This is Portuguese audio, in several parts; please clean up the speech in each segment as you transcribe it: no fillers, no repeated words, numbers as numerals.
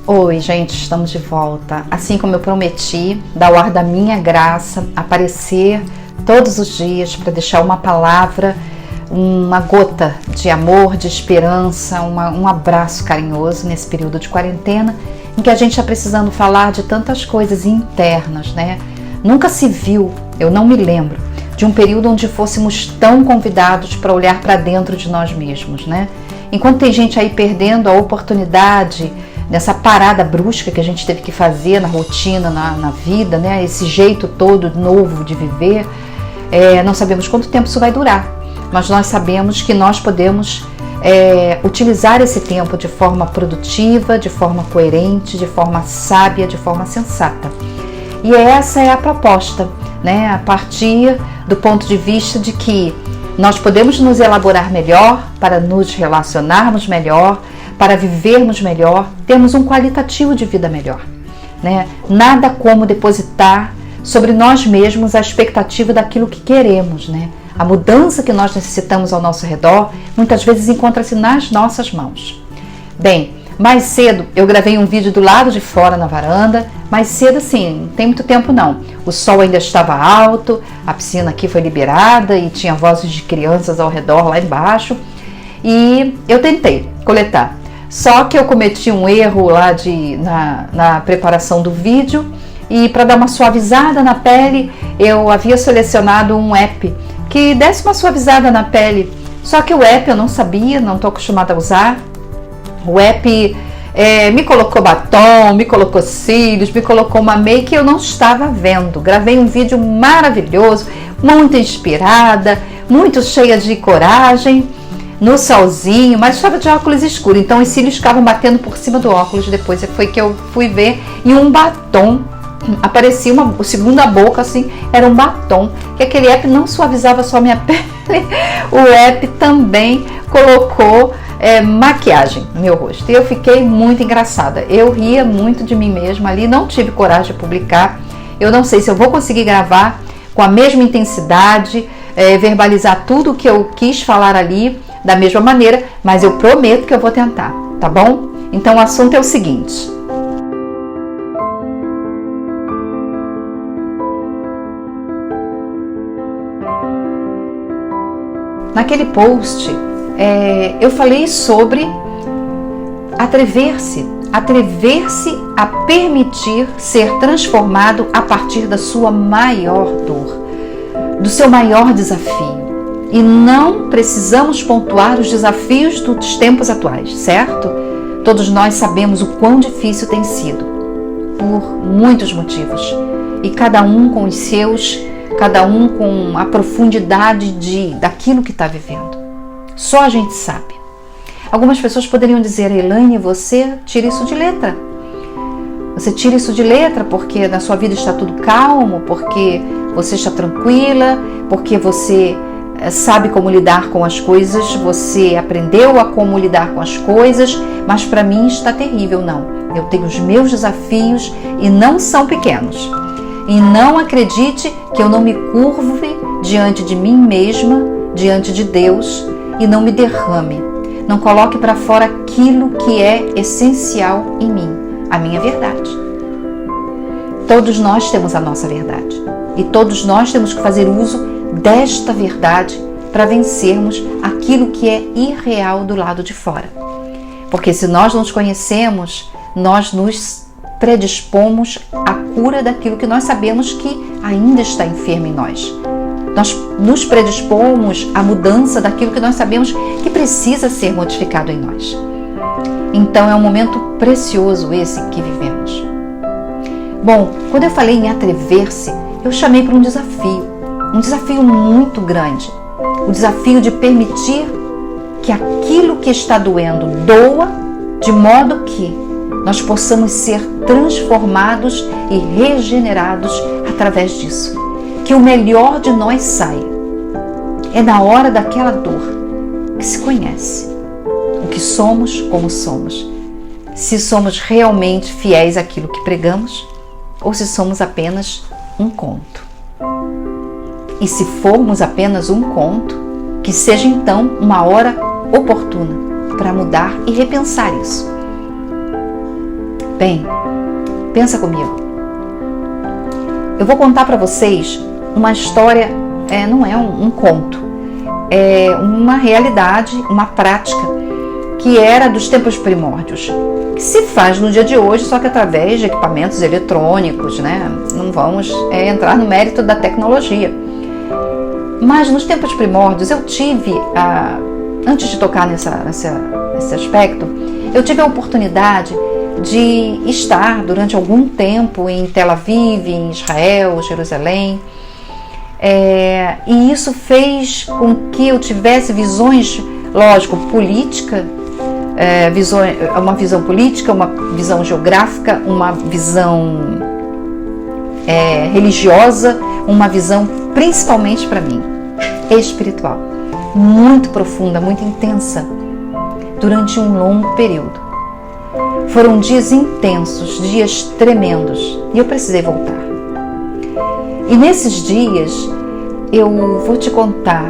Oi, gente, estamos de volta. Assim como eu prometi, dar o ar da minha graça, aparecer todos os dias para deixar uma palavra, uma gota de amor, de esperança, um abraço carinhoso nesse período de quarentena, em que a gente está precisando falar de tantas coisas internas, né? Nunca se viu, eu não me lembro, de um período onde fôssemos tão convidados para olhar para dentro de nós mesmos, né? Enquanto tem gente aí perdendo a oportunidade nessa parada brusca que a gente teve que fazer na rotina, na vida, né? Esse jeito todo novo de viver, não sabemos quanto tempo isso vai durar, mas nós sabemos que nós podemos utilizar esse tempo de forma produtiva, de forma coerente, de forma sábia, de forma sensata. E essa é a proposta, né? A partir do ponto de vista de que nós podemos nos elaborar melhor para nos relacionarmos melhor, para vivermos melhor, termos um qualitativo de vida melhor, né? Nada como depositar sobre nós mesmos a expectativa daquilo que queremos, né? A mudança que nós necessitamos ao nosso redor, muitas vezes encontra-se nas nossas mãos. Bem, mais cedo eu gravei um vídeo do lado de fora na varanda, mais cedo assim, não tem muito tempo não. O sol ainda estava alto, a piscina aqui foi liberada e tinha vozes de crianças ao redor lá embaixo. E eu tentei coletar. Só que eu cometi um erro lá na preparação do vídeo e para dar uma suavizada na pele, eu havia selecionado um app que desse uma suavizada na pele. Só que o app eu não sabia, não estou acostumada a usar. O app me colocou batom, me colocou cílios, me colocou uma make que eu não estava vendo. Gravei um vídeo maravilhoso, muito inspirada, muito cheia de coragem, no solzinho, mas estava de óculos escuros, então os cílios ficavam batendo por cima do óculos. Depois foi que eu fui ver, e um batom, aparecia a segunda boca assim, era um batom, que aquele app não suavizava só minha pele, o app também colocou maquiagem no meu rosto, e eu fiquei muito engraçada, eu ria muito de mim mesma ali, não tive coragem de publicar. Eu não sei se eu vou conseguir gravar com a mesma intensidade, verbalizar tudo o que eu quis falar ali da mesma maneira, mas eu prometo que eu vou tentar, tá bom? Então o assunto é o seguinte: naquele post eu falei sobre atrever-se a permitir ser transformado a partir da sua maior dor, do seu maior desafio. E não precisamos pontuar os desafios dos tempos atuais, certo? Todos nós sabemos o quão difícil tem sido, por muitos motivos, e cada um com os seus, cada um com a profundidade daquilo que está vivendo. Só a gente sabe. Algumas pessoas poderiam dizer: Elaine, você tira isso de letra. Você tira isso de letra porque na sua vida está tudo calmo, porque você está tranquila, porque você sabe como lidar com as coisas, você aprendeu a como lidar com as coisas, mas para mim está terrível. Não, eu tenho os meus desafios e não são pequenos. E não acredite que eu não me curve diante de mim mesma, diante de Deus, e não me derrame. Não coloque para fora aquilo que é essencial em mim, a minha verdade. Todos nós temos a nossa verdade e todos nós temos que fazer uso desta verdade para vencermos aquilo que é irreal do lado de fora. Porque se nós nos conhecemos, nós nos predispomos à cura daquilo que nós sabemos que ainda está enfermo em nós. Nós nos predispomos à mudança daquilo que nós sabemos que precisa ser modificado em nós. Então é um momento precioso esse que vivemos. Bom, quando eu falei em atrever-se, eu chamei para um desafio muito grande. O desafio de permitir que aquilo que está doendo doa, de modo que nós possamos ser transformados e regenerados através disso. Que o melhor de nós saia. É na hora daquela dor que se conhece o que somos, como somos. Se somos realmente fiéis àquilo que pregamos ou se somos apenas um conto. E se formos apenas um conto, que seja então uma hora oportuna para mudar e repensar isso. Bem, pensa comigo. Eu vou contar para vocês uma história, não é um conto, é uma realidade, uma prática que era dos tempos primórdios, que se faz no dia de hoje, só que através de equipamentos eletrônicos, né? Não vamos entrar no mérito da tecnologia. Mas nos tempos primórdios eu tive, antes de tocar nesse aspecto, eu tive a oportunidade de estar durante algum tempo em Tel Aviv, em Israel, Jerusalém, e isso fez com que eu tivesse visões, lógico, política, uma visão política, uma visão geográfica, uma visão religiosa, uma visão principalmente para mim, espiritual, muito profunda, muito intensa, durante um longo período. Foram dias intensos, dias tremendos, e eu precisei voltar. E nesses dias, eu vou te contar,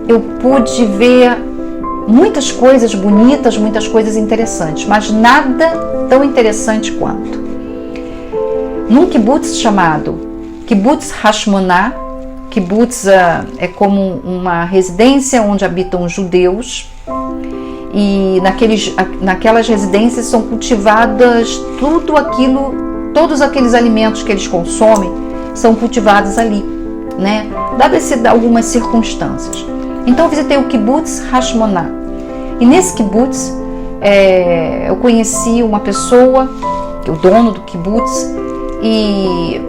eu pude ver muitas coisas bonitas, muitas coisas interessantes, mas nada tão interessante quanto. Num kibbutz chamado Kibbutz Hashmoná, kibbutz é como uma residência onde habitam judeus, e naquelas residências são cultivadas todos aqueles alimentos que eles consomem são cultivados ali, né? Dadas algumas circunstâncias. Então eu visitei o Kibbutz Hashmoná, e nesse kibbutz eu conheci uma pessoa, o dono do kibbutz, e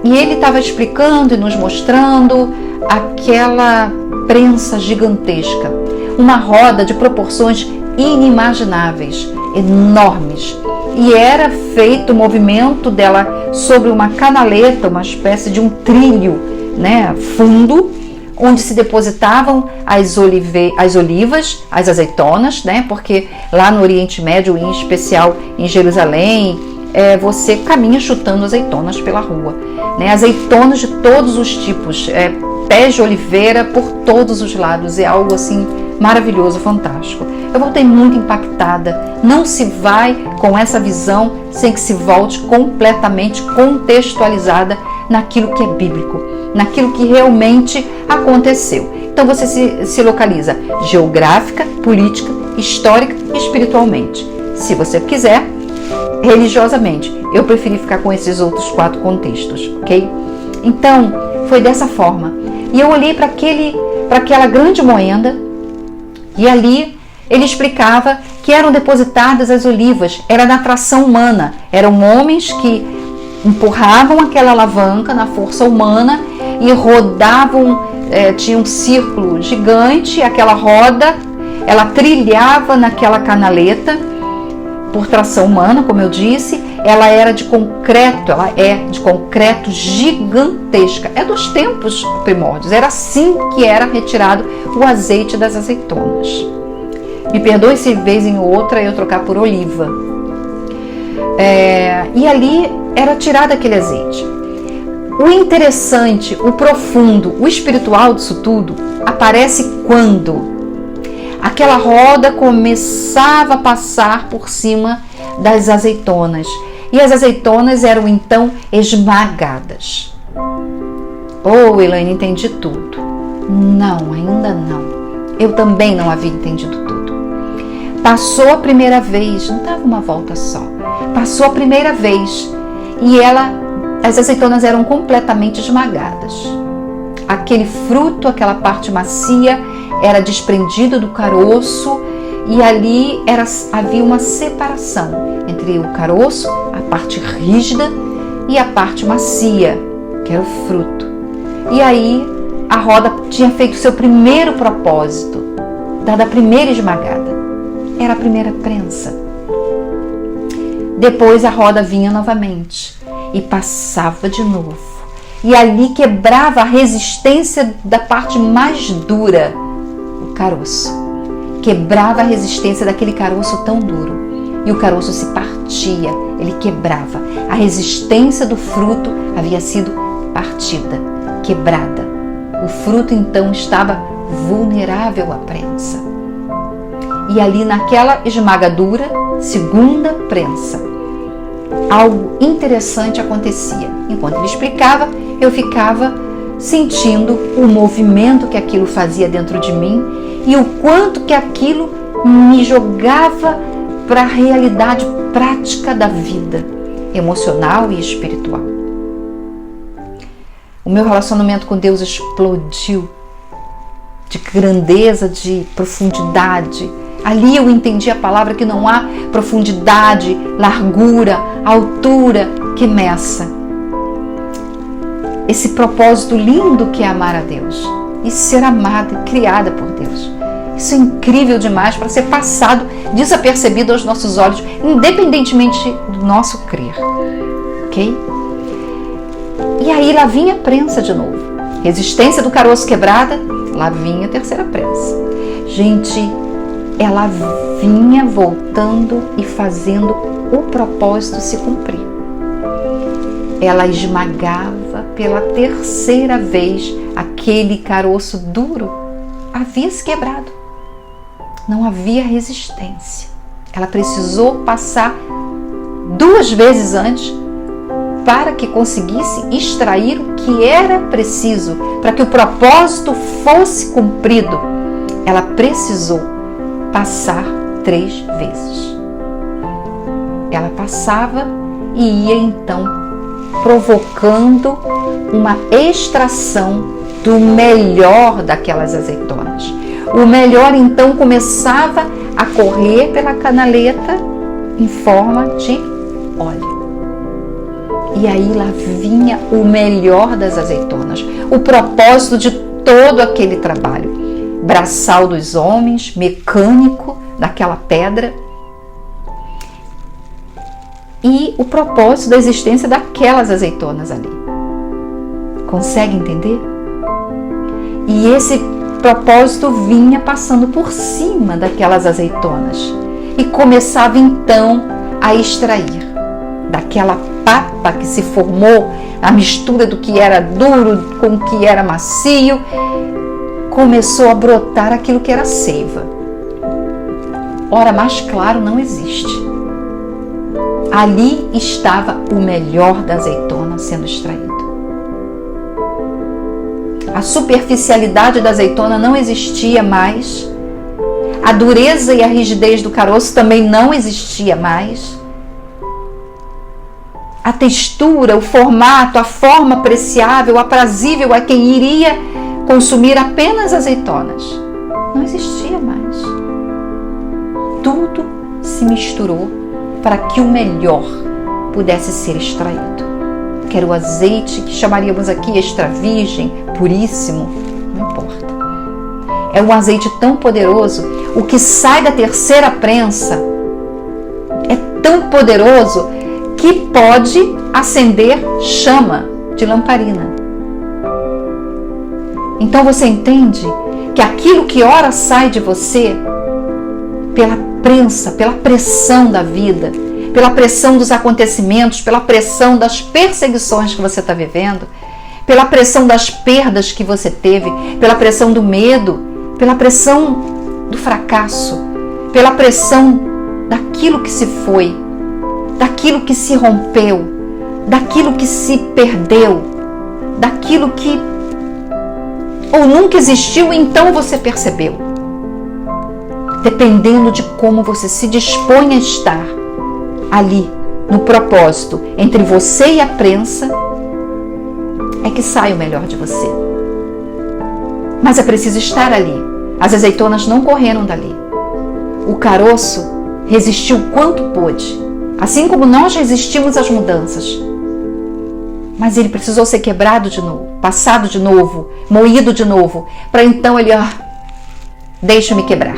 ele estava explicando e nos mostrando aquela prensa gigantesca, uma roda de proporções inimagináveis, enormes, e era feito o movimento dela sobre uma canaleta, uma espécie de um trilho, né, fundo, onde se depositavam as olivas, as azeitonas, né, porque lá no Oriente Médio, em especial em Jerusalém, você caminha chutando azeitonas pela rua, né, azeitonas de todos os tipos, pés de oliveira por todos os lados, é algo assim maravilhoso, fantástico. Eu voltei muito impactada. Não se vai com essa visão sem que se volte completamente contextualizada naquilo que é bíblico, naquilo que realmente aconteceu. Então você se localiza geográfica, política, histórica e espiritualmente. Se você quiser, religiosamente. Eu preferi ficar com esses outros 4 contextos, ok? Então, foi dessa forma. E eu olhei para aquela grande moenda, e ali ele explicava que eram depositadas as olivas, era na tração humana, eram homens que empurravam aquela alavanca na força humana e rodavam, tinha um círculo gigante, aquela roda, ela trilhava naquela canaleta por tração humana, como eu disse, ela era de concreto, ela é de concreto gigantesca, é dos tempos primórdios, era assim que era retirado o azeite das azeitonas. Me perdoe se vez em outra eu trocar por oliva. E ali era tirado aquele azeite. O interessante, o profundo, o espiritual disso tudo aparece quando aquela roda começava a passar por cima das azeitonas. E as azeitonas eram então esmagadas. Oh, Elaine, entendi tudo. Não, ainda não. Eu também não havia entendido tudo. Passou a primeira vez, não dava uma volta só. Passou a primeira vez e as azeitonas eram completamente esmagadas. Aquele fruto, aquela parte macia, era desprendido do caroço e ali havia uma separação entre o caroço, a parte rígida, e a parte macia, que era o fruto. E aí a roda tinha feito seu primeiro propósito, dada a primeira esmagada. Era a primeira prensa. Depois a roda vinha novamente e passava de novo. E ali quebrava a resistência da parte mais dura, o caroço. Quebrava a resistência daquele caroço tão duro. E o caroço se partia, ele quebrava. A resistência do fruto havia sido partida, quebrada. O fruto então estava vulnerável à prensa. E ali naquela esmagadura, segunda prensa, algo interessante acontecia. Enquanto ele explicava, eu ficava sentindo o movimento que aquilo fazia dentro de mim e o quanto que aquilo me jogava para a realidade prática da vida, emocional e espiritual. O meu relacionamento com Deus explodiu de grandeza, de profundidade. Ali eu entendi a palavra que não há profundidade, largura, altura que meça esse propósito lindo que é amar a Deus e ser amada, criada por Deus. Isso é incrível demais para ser passado desapercebido aos nossos olhos, independentemente do nosso crer. Ok? E aí lá vinha a prensa de novo. Resistência do caroço quebrada, lá vinha a terceira prensa. Gente, ela vinha voltando e fazendo o propósito se cumprir. Ela esmagava pela terceira vez aquele caroço duro. Havia se quebrado. Não havia resistência. Ela precisou passar 2 vezes antes para que conseguisse extrair o que era preciso, para que o propósito fosse cumprido. Ela precisou passar 3 vezes. Ela passava e ia então provocando uma extração do melhor daquelas azeitonas. O melhor então começava a correr pela canaleta em forma de óleo. E aí lá vinha o melhor das azeitonas, o propósito de todo aquele trabalho. Braçal dos homens, mecânico daquela pedra, e o propósito da existência daquelas azeitonas ali. Consegue entender? E esse propósito vinha passando por cima daquelas azeitonas e começava então a extrair daquela papa que se formou, a mistura do que era duro com o que era macio, começou a brotar aquilo que era seiva. Ora, mais claro não existe. Ali estava o melhor da azeitona sendo extraído. A superficialidade da azeitona não existia mais. A dureza e a rigidez do caroço também não existia mais. A textura, o formato, a forma apreciável, aprazível a quem iria consumir apenas azeitonas, não existia mais. Tudo se misturou para que o melhor pudesse ser extraído. Que era o azeite que chamaríamos aqui extra virgem, puríssimo, não importa. É um azeite tão poderoso, o que sai da terceira prensa é tão poderoso que pode acender chama de lamparina. Então você entende que aquilo que ora sai de você pela prensa, pela pressão da vida, pela pressão dos acontecimentos, pela pressão das perseguições que você está vivendo, pela pressão das perdas que você teve, pela pressão do medo, pela pressão do fracasso, pela pressão daquilo que se foi, daquilo que se rompeu, daquilo que se perdeu, daquilo que ou nunca existiu e então você percebeu. Dependendo de como você se dispõe a estar ali, no propósito, entre você e a prensa, é que sai o melhor de você. Mas é preciso estar ali. As azeitonas não correram dali. O caroço resistiu quanto pôde, assim como nós resistimos às mudanças. Mas ele precisou ser quebrado de novo, passado de novo, moído de novo, para então ele, deixa-me quebrar.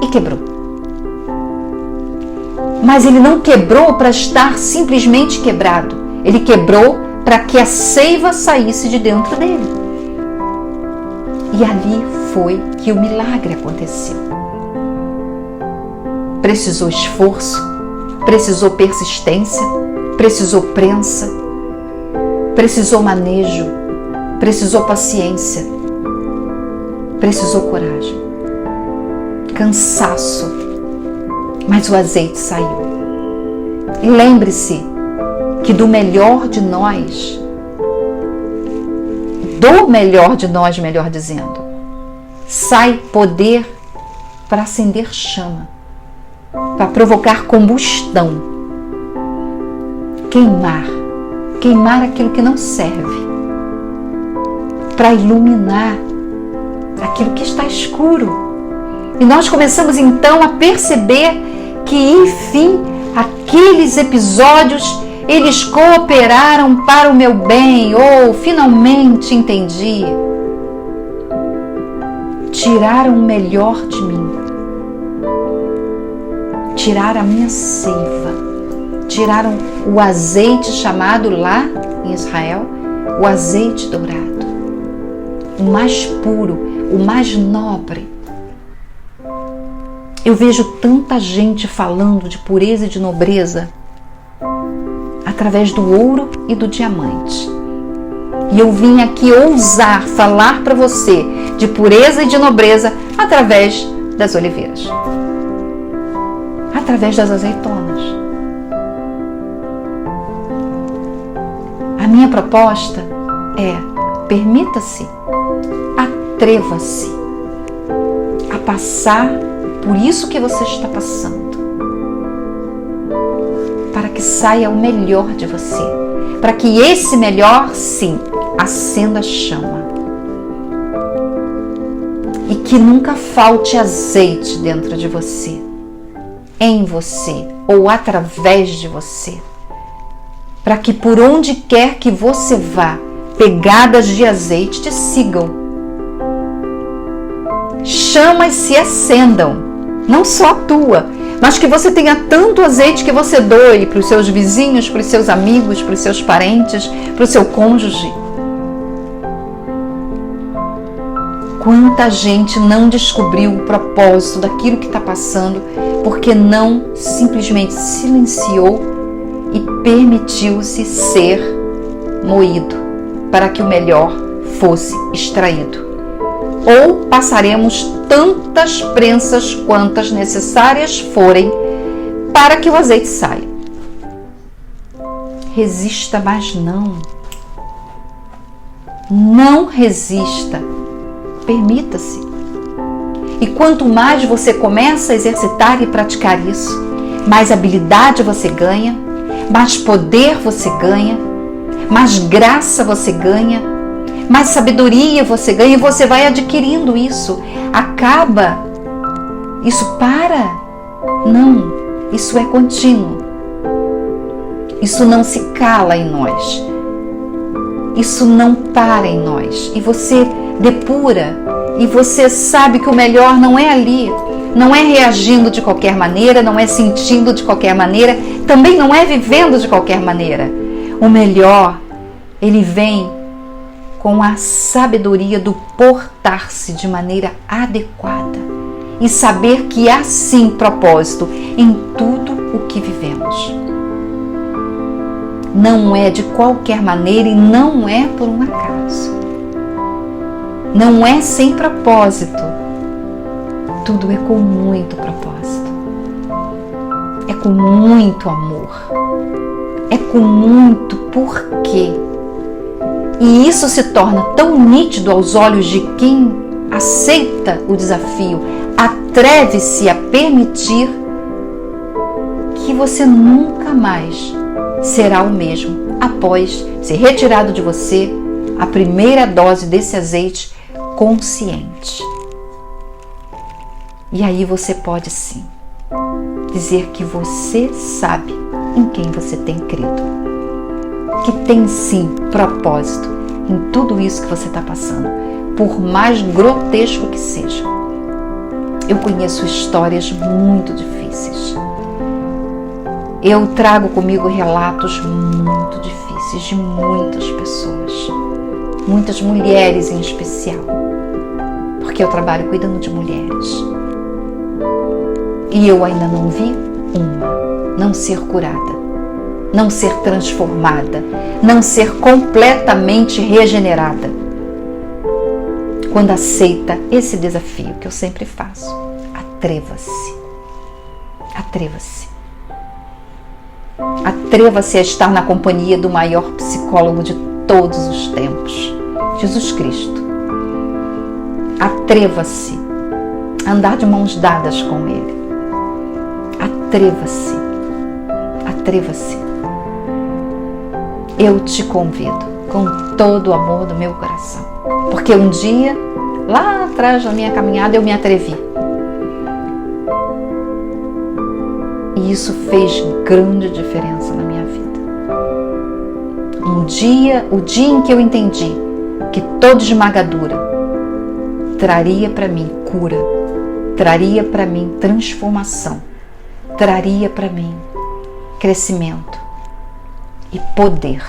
E quebrou. Mas ele não quebrou para estar simplesmente quebrado. Ele quebrou para que a seiva saísse de dentro dele. E ali foi que o milagre aconteceu. Precisou esforço, precisou persistência, precisou prensa, precisou manejo, precisou paciência, precisou coragem, cansaço, mas o azeite saiu. E lembre-se que do melhor de nós, melhor dizendo, sai poder para acender chama, para provocar combustão, queimar aquilo que não serve, para iluminar aquilo que está escuro. E nós começamos então a perceber que, enfim, aqueles episódios, eles cooperaram para o meu bem, ou finalmente entendi. Tiraram o melhor de mim, tiraram a minha seiva, tiraram o azeite chamado lá em Israel, o azeite dourado, o mais puro, o mais nobre. Eu vejo tanta gente falando de pureza e de nobreza através do ouro e do diamante. E eu vim aqui ousar falar para você de pureza e de nobreza através das oliveiras, através das azeitonas. A minha proposta é: permita-se, atreva-se a passar por isso que você está passando, para que saia o melhor de você, para que esse melhor, sim, acenda a chama e que nunca falte azeite dentro de você, em você ou através de você, para que por onde quer que você vá, pegadas de azeite te sigam, chamas se acendam, não só a tua, mas que você tenha tanto azeite que você doe para os seus vizinhos, para os seus amigos, para os seus parentes, para o seu cônjuge. Quanta gente não descobriu o propósito daquilo que está passando porque não simplesmente silenciou e permitiu-se ser moído para que o melhor fosse extraído. Ou passaremos tantas prensas quantas necessárias forem para que o azeite saia. Resista, mas não resista, permita-se. E quanto mais você começa a exercitar e praticar isso, mais habilidade você ganha, mais poder você ganha, mais graça você ganha, mais sabedoria você ganha, e você vai adquirindo isso. Isso para? Não, isso é contínuo. Isso não se cala em nós. Isso não para em nós. E você depura, e você sabe que o melhor não é ali, não é reagindo de qualquer maneira, não é sentindo de qualquer maneira, também não é vivendo de qualquer maneira. O melhor, ele vem com a sabedoria do portar-se de maneira adequada e saber que há sim propósito em tudo o que vivemos. Não é de qualquer maneira e não é por um acaso. Não é sem propósito. Tudo é com muito propósito. É com muito amor. É com muito porquê. E isso se torna tão nítido aos olhos de quem aceita o desafio, atreve-se a permitir, que você nunca mais será o mesmo após ser retirado de você a primeira dose desse azeite consciente. E aí você pode sim dizer que você sabe em quem você tem crido, que tem sim propósito em tudo isso que você está passando, por mais grotesco que seja. Eu conheço histórias muito difíceis. Eu trago comigo relatos muito difíceis de muitas pessoas, muitas mulheres em especial, porque eu trabalho cuidando de mulheres. E eu ainda não vi uma não ser curada, não ser transformada, não ser completamente regenerada, quando aceita esse desafio que eu sempre faço. Atreva-se. Atreva-se. Atreva-se a estar na companhia do maior psicólogo de todos os tempos, Jesus Cristo. Atreva-se a andar de mãos dadas com Ele. Atreva-se. Atreva-se. Eu te convido com todo o amor do meu coração. Porque um dia, lá atrás da minha caminhada, eu me atrevi. E isso fez grande diferença na minha vida. O dia em que eu entendi que toda esmagadura traria para mim cura, traria para mim transformação, traria para mim crescimento e poder.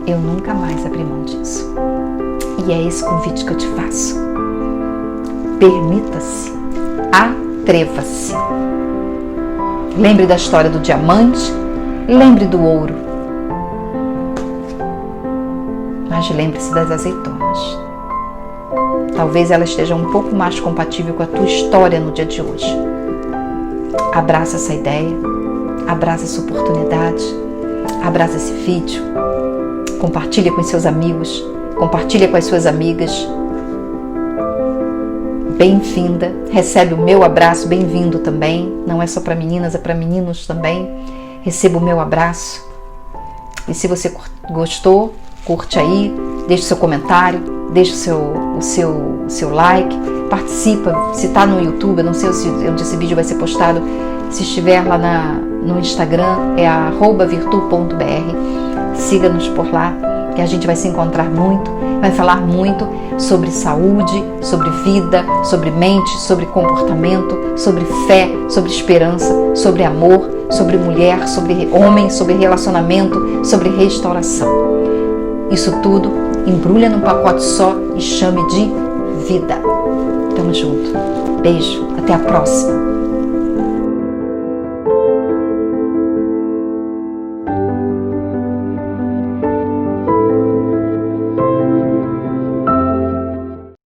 Eu nunca mais abri mão disso. E é esse convite que eu te faço. Permita-se, atreva-se. Lembre da história do diamante, lembre do ouro. Mas lembre-se das azeitonas. Talvez ela esteja um pouco mais compatível com a tua história no dia de hoje. Abraça essa ideia, abraça essa oportunidade, abraça esse vídeo, compartilha com seus amigos, compartilha com as suas amigas. Bem-vinda, recebe o meu abraço, bem-vindo também. Não é só para meninas, é para meninos também. Receba o meu abraço. E se você gostou, curte aí, deixe seu comentário, deixe o seu like, participa. Se está no YouTube, eu não sei onde esse vídeo vai ser postado. Se estiver lá no Instagram, é @virtu.br. Siga-nos por lá, que a gente vai se encontrar muito, vai falar muito sobre saúde, sobre vida, sobre mente, sobre comportamento, sobre fé, sobre esperança, sobre amor, sobre mulher, sobre homem, sobre relacionamento, sobre restauração. Isso tudo embrulha num pacote só e chame de vida. Tamo junto. Beijo. Até a próxima.